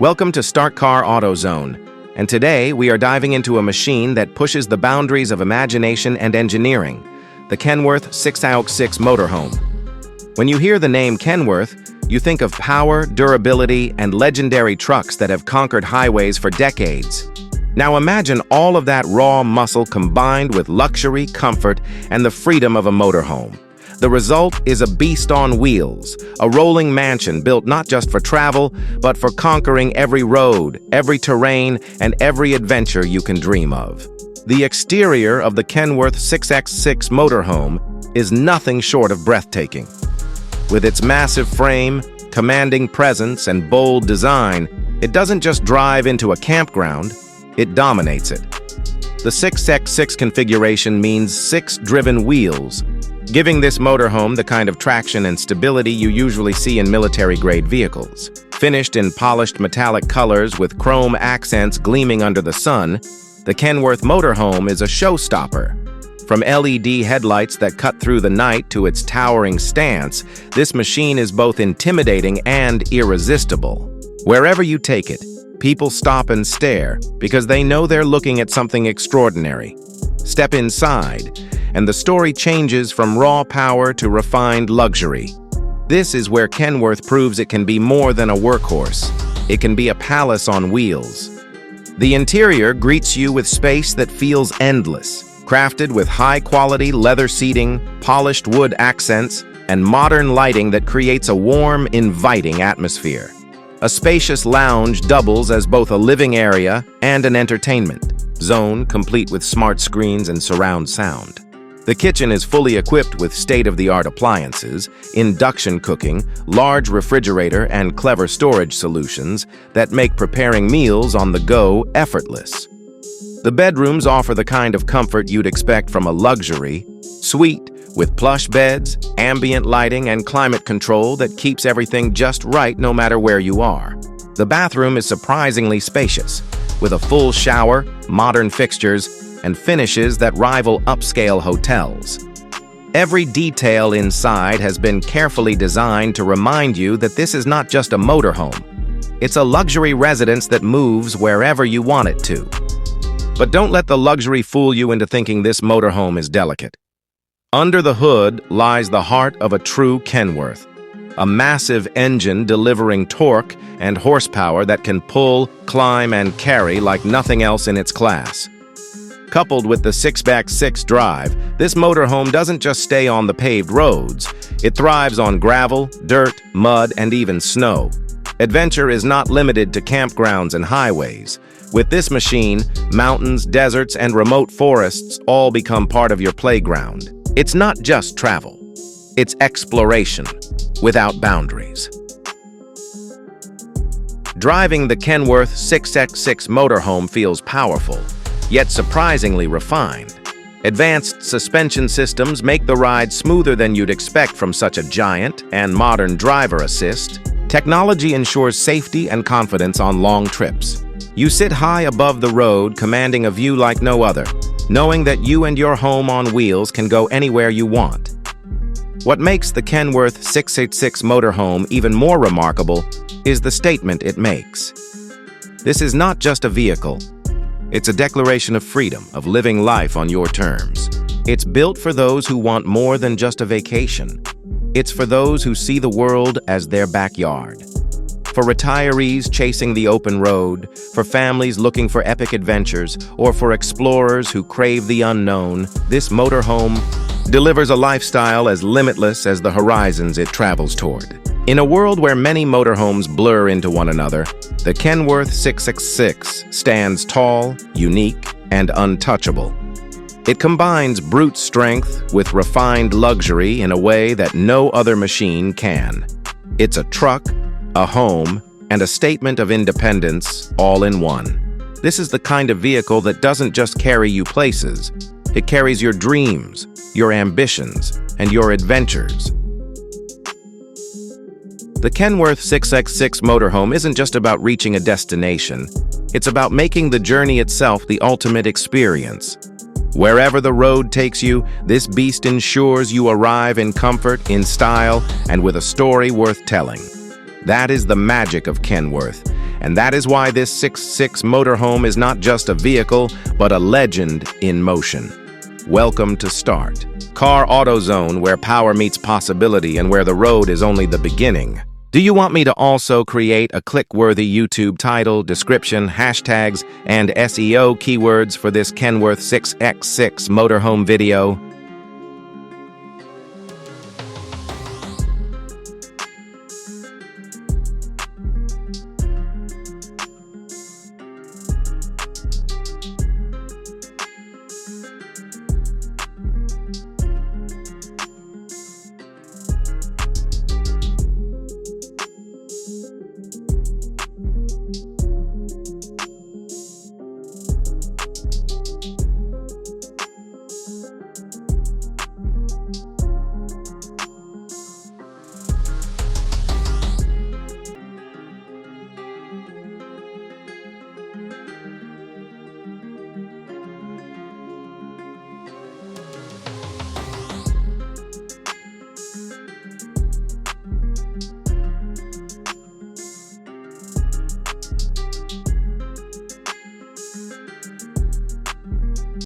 Welcome to Start Car AutoZone, and today we are diving into a machine that pushes the boundaries of imagination and engineering, the Kenworth 6x6 Motorhome. When you hear the name Kenworth, you think of power, durability, and legendary trucks that have conquered highways for decades. Now imagine all of that raw muscle combined with luxury, comfort, and the freedom of a motorhome. The result is a beast on wheels, a rolling mansion built not just for travel, but for conquering every road, every terrain, and every adventure you can dream of. The exterior of the Kenworth 6x6 Motorhome is nothing short of breathtaking. With its massive frame, commanding presence, and bold design, it doesn't just drive into a campground, it dominates it. The 6x6 configuration means 6 driven wheels, giving this motorhome the kind of traction and stability you usually see in military-grade vehicles. Finished in polished metallic colors with chrome accents gleaming under the sun, the Kenworth Motorhome is a showstopper. From LED headlights that cut through the night to its towering stance, this machine is both intimidating and irresistible. Wherever you take it, people stop and stare because they know they're looking at something extraordinary. Step inside, and the story changes from raw power to refined luxury. This is where Kenworth proves it can be more than a workhorse. It can be a palace on wheels. The interior greets you with space that feels endless, crafted with high-quality leather seating, polished wood accents, and modern lighting that creates a warm, inviting atmosphere. A spacious lounge doubles as both a living area and an entertainment zone, complete with smart screens and surround sound. The kitchen is fully equipped with state-of-the-art appliances, induction cooking, large refrigerator, and clever storage solutions that make preparing meals on the go effortless. The bedrooms offer the kind of comfort you'd expect from a luxury suite with plush beds, ambient lighting, and climate control that keeps everything just right no matter where you are. The bathroom is surprisingly spacious, with a full shower, modern fixtures, and finishes that rival upscale hotels. Every detail inside has been carefully designed to remind you that this is not just a motorhome. It's a luxury residence that moves wherever you want it to. But don't let the luxury fool you into thinking this motorhome is delicate. Under the hood lies the heart of a true Kenworth, a massive engine delivering torque and horsepower that can pull, climb, and carry like nothing else in its class. Coupled with the 6x6 drive, this motorhome doesn't just stay on the paved roads. It thrives on gravel, dirt, mud, and even snow. Adventure is not limited to campgrounds and highways. With this machine, mountains, deserts, and remote forests all become part of your playground. It's not just travel. It's exploration without boundaries. Driving the Kenworth 6x6 motorhome feels powerful, yet surprisingly refined. Advanced suspension systems make the ride smoother than you'd expect from such a giant, and modern driver assist. Technology ensures safety and confidence on long trips. You sit high above the road, commanding a view like no other, knowing that you and your home on wheels can go anywhere you want. What makes the Kenworth 6x6 Motorhome even more remarkable is the statement it makes. This is not just a vehicle. It's a declaration of freedom, of living life on your terms. It's built for those who want more than just a vacation. It's for those who see the world as their backyard. For retirees chasing the open road, for families looking for epic adventures, or for explorers who crave the unknown, this motorhome delivers a lifestyle as limitless as the horizons it travels toward. In a world where many motorhomes blur into one another, the Kenworth 6x6 stands tall, unique, and untouchable. It combines brute strength with refined luxury in a way that no other machine can. It's a truck, a home, and a statement of independence all in one. This is the kind of vehicle that doesn't just carry you places. It carries your dreams, your ambitions, and your adventures. The Kenworth 6x6 Motorhome isn't just about reaching a destination. It's about making the journey itself the ultimate experience. Wherever the road takes you, this beast ensures you arrive in comfort, in style, and with a story worth telling. That is the magic of Kenworth, And that is why this 6x6 motorhome is not just a vehicle, but a legend in motion. Welcome to Start, Car Auto Zone, where power meets possibility and where the road is only the beginning. Do you want me to also create a click-worthy YouTube title, description, hashtags, and SEO keywords for this Kenworth 6x6 motorhome video?